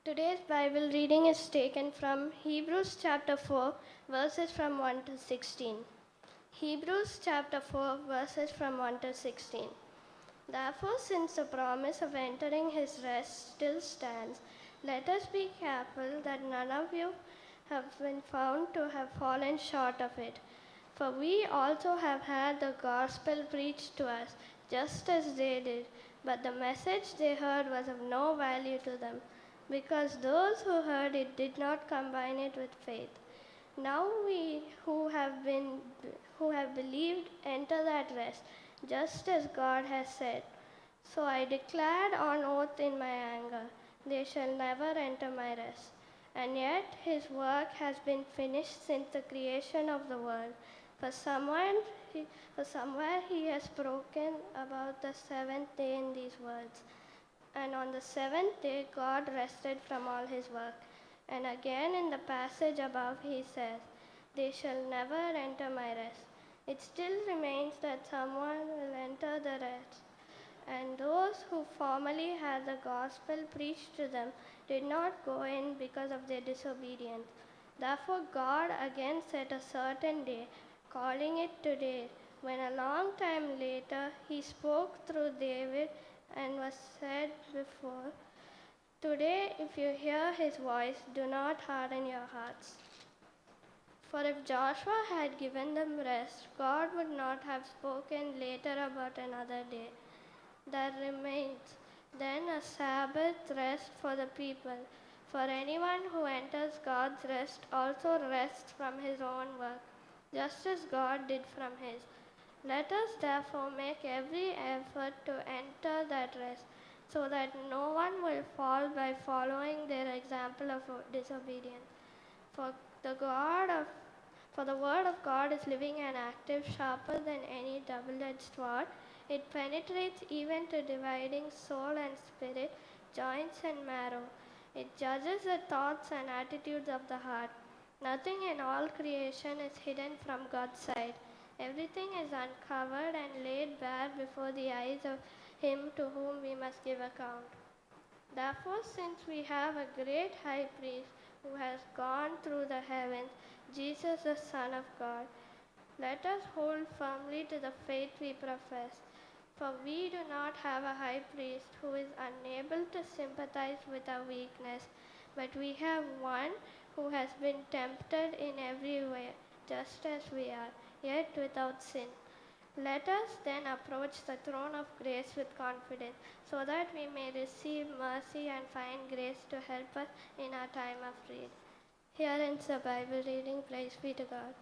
Today's Bible reading is taken from Hebrews chapter 4, verses from 1 to 16. Hebrews chapter 4, verses from 1 to 16. Therefore, since the promise of entering his rest still stands, let us be careful that none of you have been found to have fallen short of it. For we also have had the gospel preached to us, just as they did, but the message they heard was of no value to them, because those who heard it did not combine it with faith. Now we who have believed enter that rest, just as God has said. So I declared on oath in my anger, they shall never enter my rest. And yet his work has been finished since the creation of the world. For somewhere he has spoken about the seventh day in these words. And on the seventh day God rested from all his work. And again in the passage above he says, they shall never enter my rest. It still remains that someone will enter the rest. And those who formerly had the gospel preached to them did not go in because of their disobedience. Therefore God again set a certain day, calling it today, when a long time later he spoke through David and was said before, today if you hear his voice, do not harden your hearts. For if Joshua had given them rest, God would not have spoken later about another day. There remains then a Sabbath rest for the people. For anyone who enters God's rest also rests from his own work, just as God did from his. Let us therefore make every effort to enter that rest, so that no one will fall by following their example of disobedience. For the word of God is living and active, sharper than any double-edged sword. It penetrates even to dividing soul and spirit, joints and marrow. It judges the thoughts and attitudes of the heart. Nothing in all creation is hidden from God's sight. Everything is uncovered and laid bare before the eyes of him to whom we must give account. Therefore, since we have a great high priest who has gone through the heavens, Jesus the Son of God, let us hold firmly to the faith we profess. For we do not have a high priest who is unable to sympathize with our weakness, but we have one who has been tempted in every way, just as we are, yet without sin. Let us then approach the throne of grace with confidence, so that we may receive mercy and find grace to help us in our time of need. Here ends the Bible reading. Praise be to God.